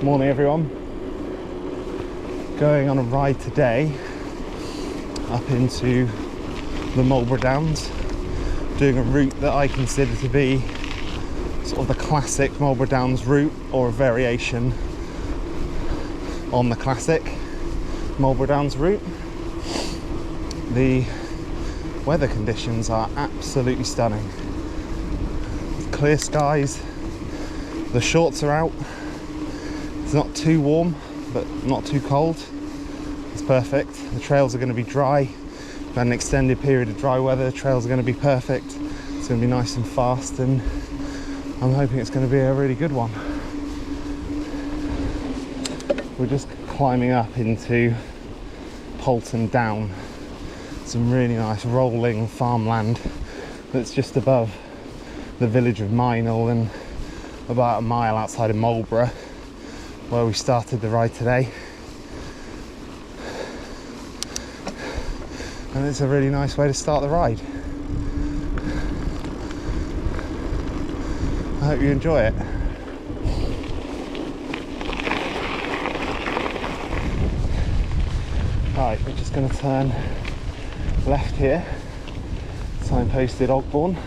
Morning everyone. Going on a ride today up into the Marlborough Downs, doing a route that I consider to be sort of the classic Marlborough Downs route, or a variation on the classic Marlborough Downs route. The weather conditions are absolutely stunning. Clear skies, the shorts are out, it's not too warm but not too cold, it's perfect. The trails are going to be dry, we've had an extended period of dry weather, the trails are going to be perfect, it's going to be nice and fast, and I'm hoping it's going to be a really good one. We're just climbing up into Fyfield Down, some really nice rolling farmland that's just above the village of Minel and about a mile outside of Marlborough, where we started the ride today. And it's a really nice way to start the ride. I hope you enjoy it. Right, we're just going to turn left here, signposted Ogbourne.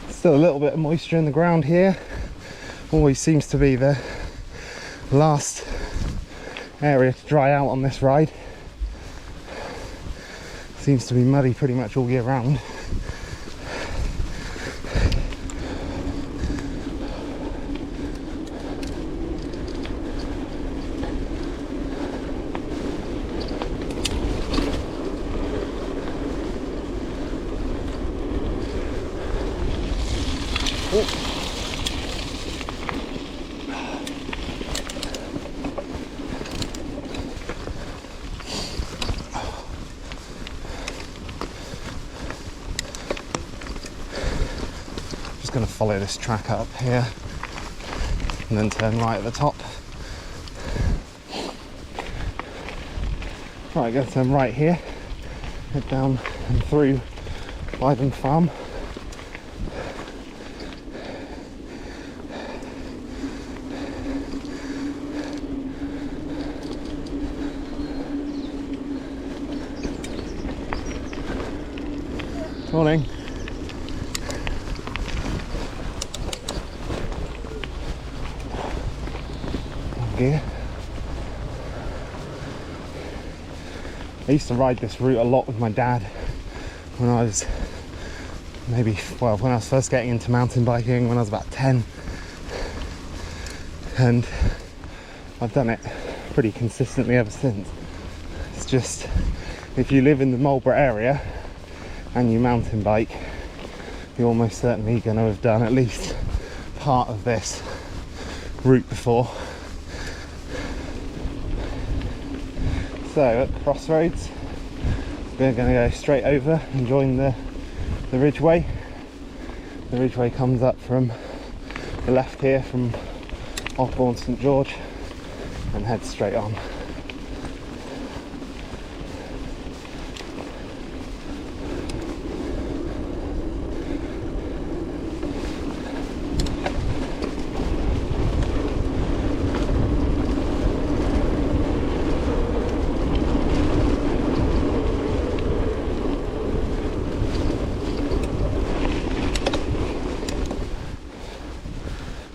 Still a little bit of moisture in the ground here, always seems to be the last area to dry out on this ride. Seems to be muddy pretty much all year round. Going to follow this track up here and then turn right at the top. Right, going to turn right here, head down and through Wytham Farm. Morning. Gear. I used to ride this route a lot with my dad when I was when I was first getting into mountain biking, when I was about 10, and I've done it pretty consistently ever since. It's just, if you live in the Marlborough area and you mountain bike, you're almost certainly going to have done at least part of this route before. So at the crossroads, we're going to go straight over and join the Ridgeway. The Ridgeway comes up from the left here from Ogbourne St George and heads straight on.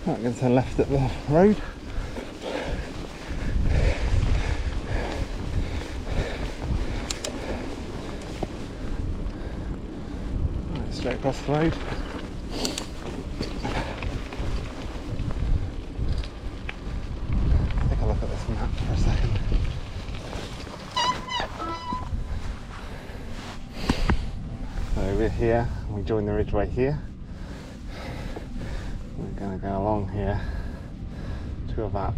I'm going to turn left at the road. Right, straight across the road. Take a look at this map for a second. So we're here, and we join the Ridgeway here. We're going to go along here to about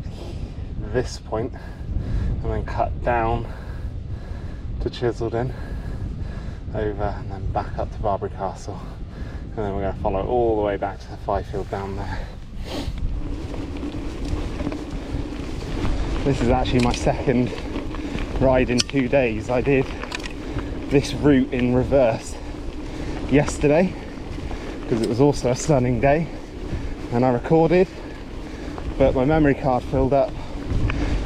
this point and then cut down to Chiseldon, over and then back up to Barbury Castle, and then we're going to follow all the way back to the Fyfield Down there. This is actually my second ride in 2 days. I did this route in reverse yesterday because it was also a stunning day, and I recorded, but my memory card filled up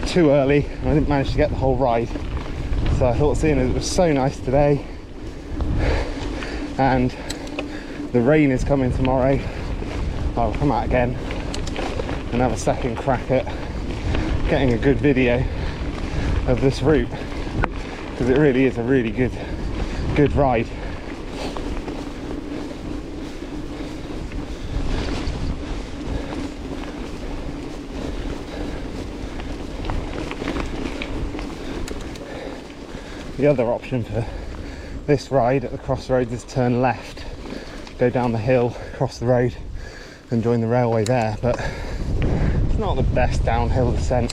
too early and I didn't manage to get the whole ride. So I thought, seeing as it was so nice today and the rain is coming tomorrow, I'll come out again and have a second crack at getting a good video of this route, because it really is a really good ride. The other option for this ride at the crossroads is turn left, go down the hill, cross the road and join the railway there, but it's not the best downhill descent.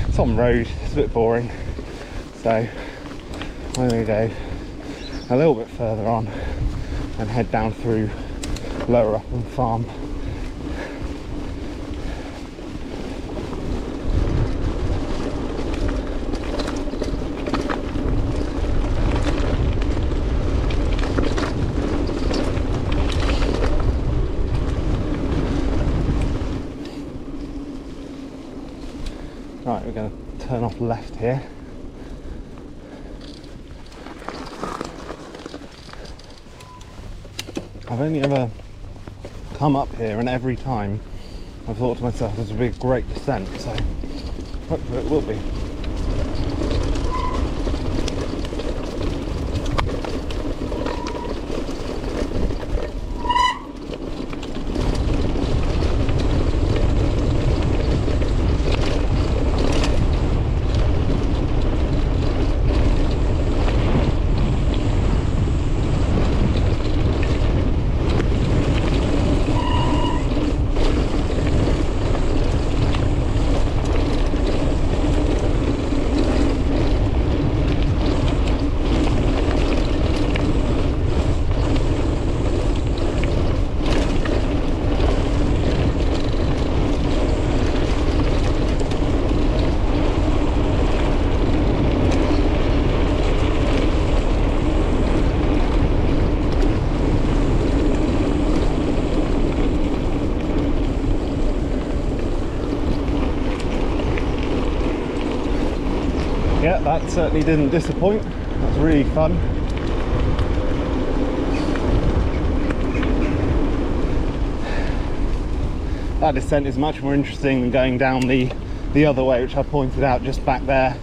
It's on road, it's a bit boring, so I'm going to go a little bit further on and head down through Lower Upland Farm. Right, we're going to turn off left here. I've only ever come up here, and every time I've thought to myself this would be a great descent, so hopefully it will be. Yeah, that certainly didn't disappoint. That was really fun. That descent is much more interesting than going down the other way, which I pointed out just back there.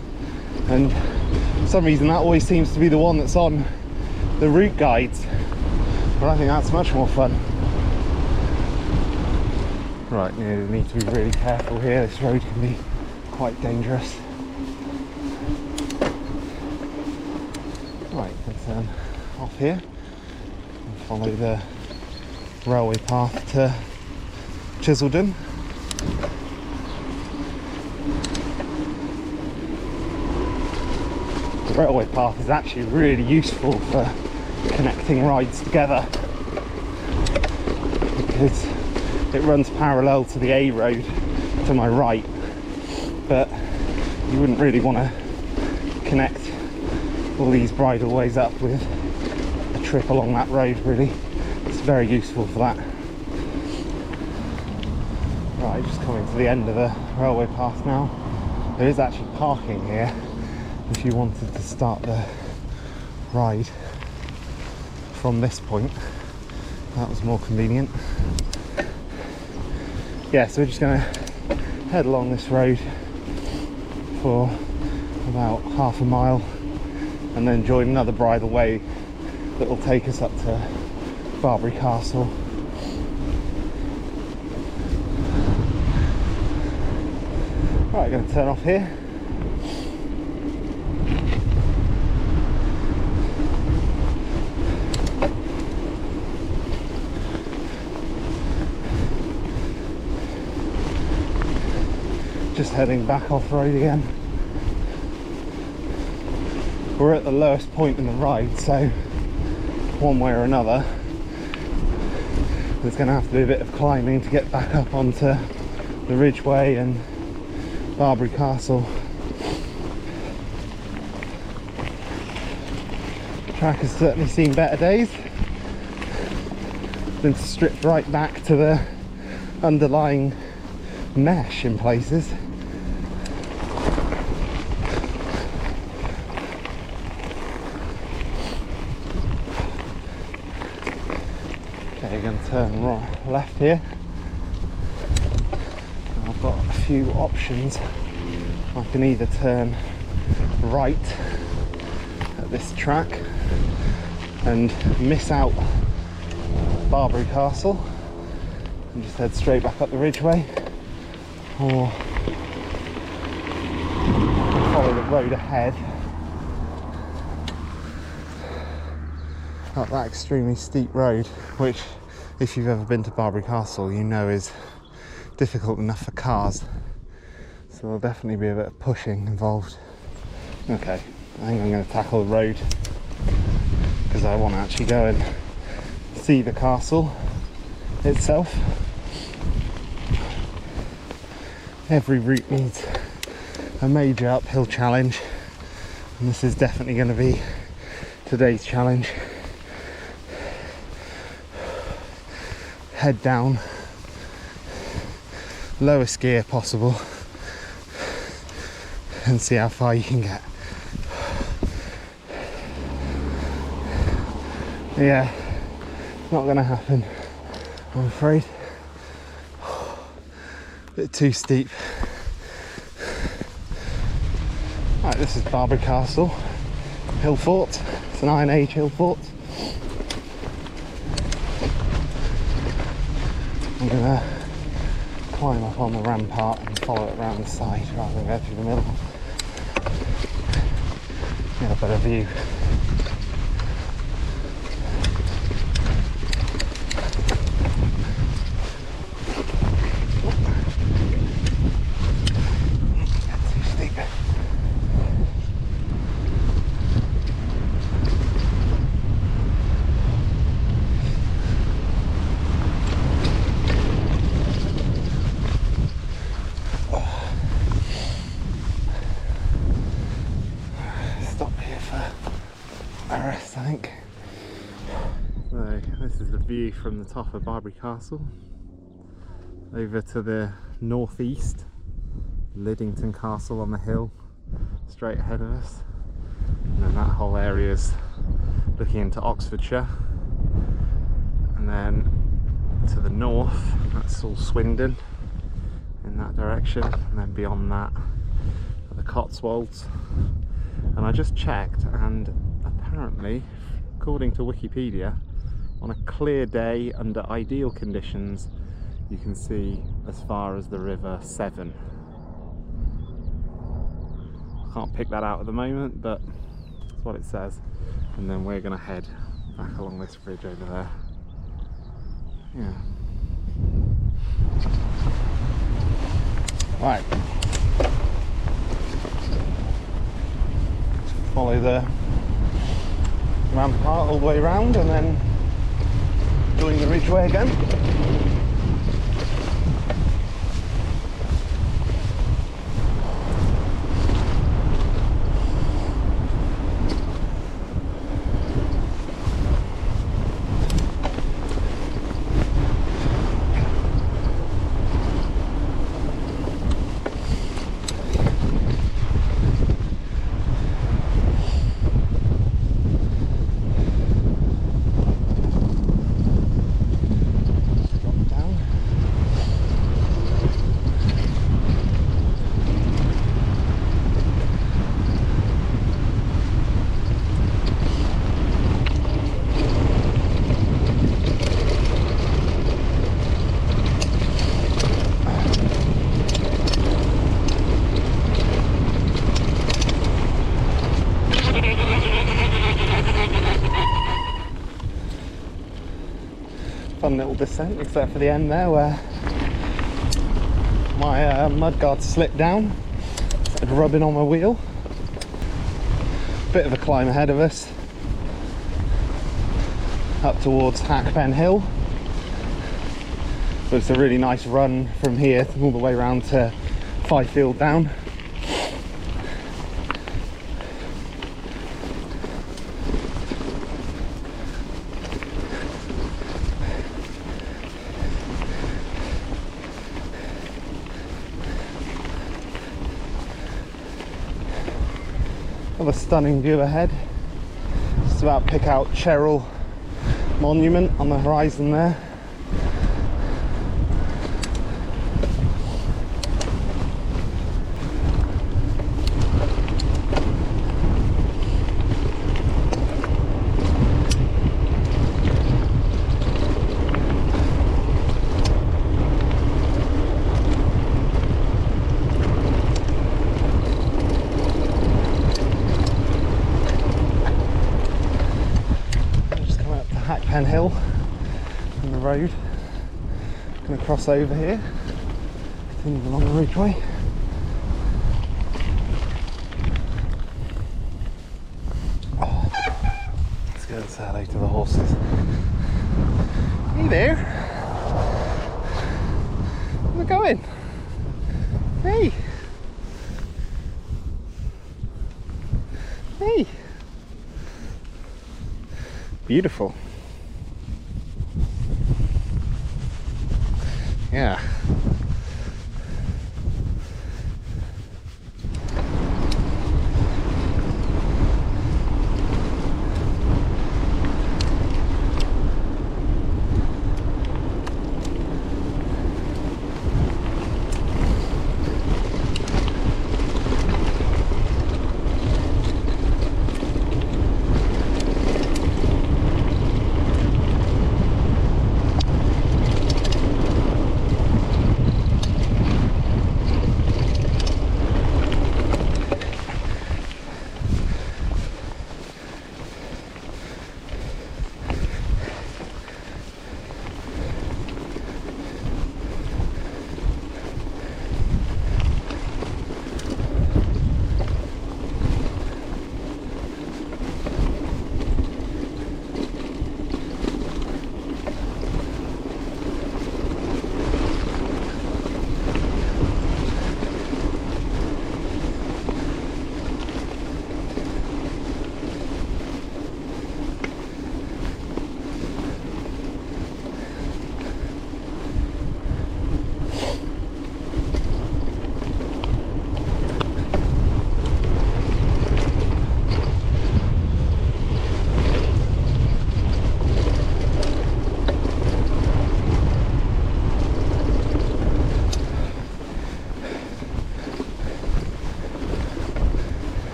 And for some reason that always seems to be the one that's on the route guides. But I think that's much more fun. Right, you need to be really careful here. This road can be quite dangerous. Right, let's turn off here and follow the railway path to Chiseldon. The railway path is actually really useful for connecting rides together because it runs parallel to the A road to my right, but you wouldn't really want to connect all these bridleways up with a trip along that road. Really, it's very useful for that. Right, just coming to the end of the railway path now. There is actually parking here if you wanted to start the ride from this point. That was more convenient. Yeah, so we're just going to head along this road for about half a mile and then join another bridleway that will take us up to Barbury Castle. Right, going to turn off here. Just heading back off road again. We're at the lowest point in the ride, so one way or another there's going to have to be a bit of climbing to get back up onto the Ridgeway and Barbury Castle. Track has certainly seen better days. Been stripped right back to the underlying mesh in places. Okay, you're going to turn left here. And I've got a few options. I can either turn right at this track and miss out Barbury Castle and just head straight back up the Ridgeway, or follow the road ahead up that extremely steep road, which, if you've ever been to Barbury Castle, you know is difficult enough for cars, so there'll definitely be a bit of pushing involved. Okay, I think I'm going to tackle the road because I want to actually go and see the castle itself. Every route needs a major uphill challenge, and this is definitely going to be today's challenge. Head down, lowest gear possible, and see how far you can get. Yeah, not going to happen, I'm afraid. Bit too steep. Right, this is Barbury Castle hill fort. It's an Iron Age hill fort. I'm going to climb up on the rampart and follow it around the side rather than go through the middle. Get a better view. This is the view from the top of Barbury Castle. Over to the northeast, Liddington Castle on the hill straight ahead of us, and then that whole area is looking into Oxfordshire, and then to the north that's all Swindon in that direction, and then beyond that are the Cotswolds. And I just checked, and apparently, according to Wikipedia, on a clear day under ideal conditions you can see as far as the River Severn. I can't pick that out at the moment, but that's what it says. And then we're going to head back along this bridge over there. Yeah. Right. Follow the rampart all the way around and then join the Ridgeway again. Fun little descent, except for the end there where my mudguard slipped down, started rubbing on my wheel. Bit of a climb ahead of us up towards Hackpen Hill, but it's a really nice run from here all the way around to Fyfield Down. Got a stunning view ahead. Just about to pick out Cheryl Monument on the horizon there. Hill on the road. Going to cross over here, continue along the Ridgeway. Let's go and say hello to the horses. Hey there, where are we going? Hey, hey, beautiful. Yeah.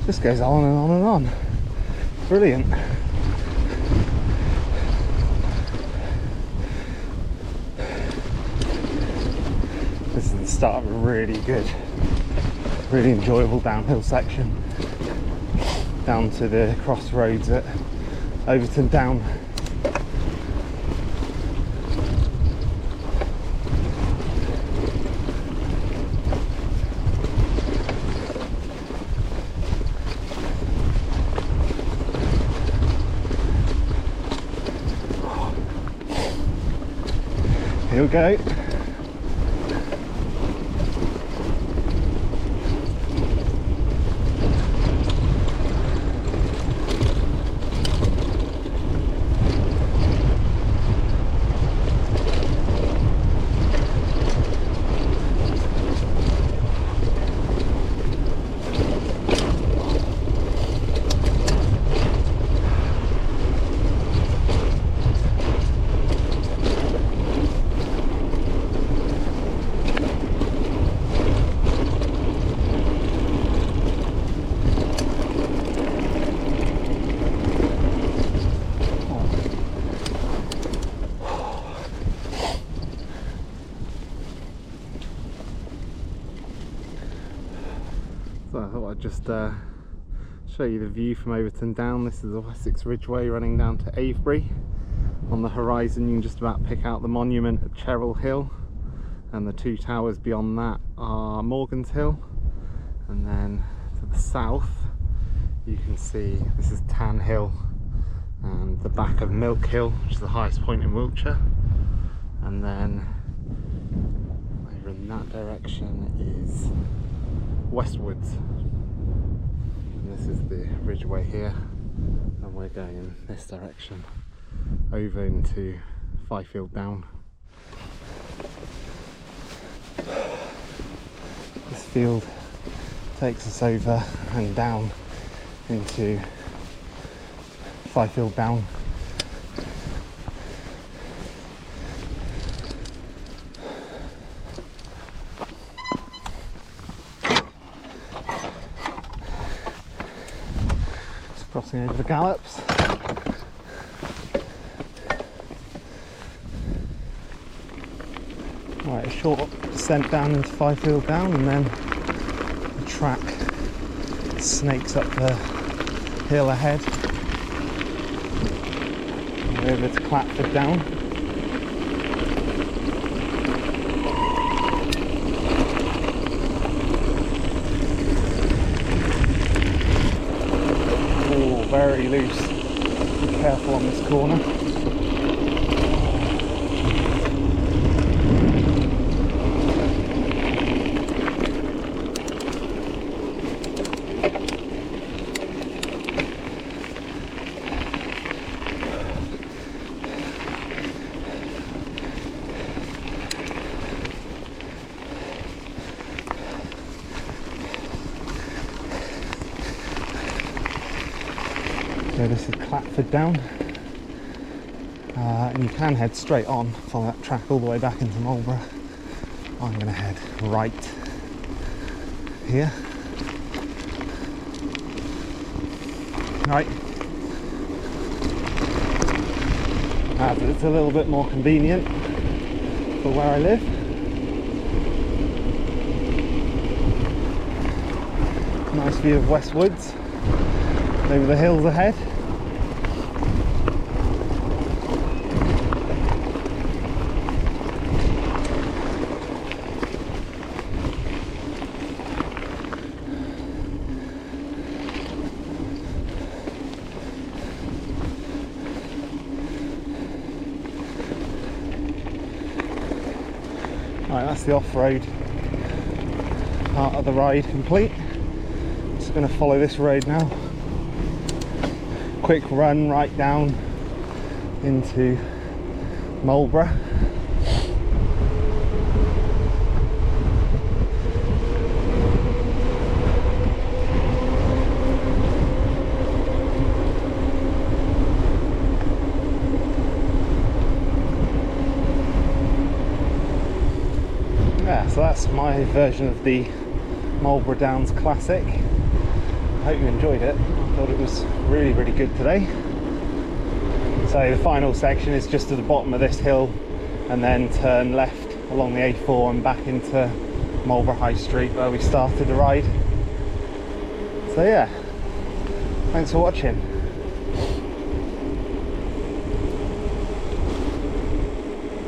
Just goes on and on and on. Brilliant. This is the start of a really good, really enjoyable downhill section down to the crossroads at Overton Down. Here we go. So I thought I'd just show you the view from Overton Down. This is the Wessex Ridgeway running down to Avebury. On the horizon you can just about pick out the monument at Cheryl Hill, and the two towers beyond that are Morgan's Hill. And then to the south you can see this is Tan Hill and the back of Milk Hill, which is the highest point in Wiltshire. And then over in that direction is westwards, and this is the Ridgeway here, and we're going in this direction over into Fyfield Down. Fyfield takes us over and down into Fyfield Down. Just crossing over the gallops. Right, a short descent down into Fyfield Down, and then the track snakes up the hill ahead and over to Fyfield Down. Oh, very loose. Be careful on this corner. So this is Fyfield Down, and you can head straight on, follow that track all the way back into Marlborough. I'm going to head right here. Right. As it's a little bit more convenient for where I live. Nice view of West Woods over the hills ahead. Right, that's the off-road part of the ride complete. Just going to follow this road now. Quick run right down into Marlborough. Yeah, so that's my version of the Marlborough Downs Classic. I hope you enjoyed it. I thought it was really good today. So the final section is just to the bottom of this hill and then turn left along the A4 and back into Marlborough High Street where we started the ride. So yeah, thanks for watching.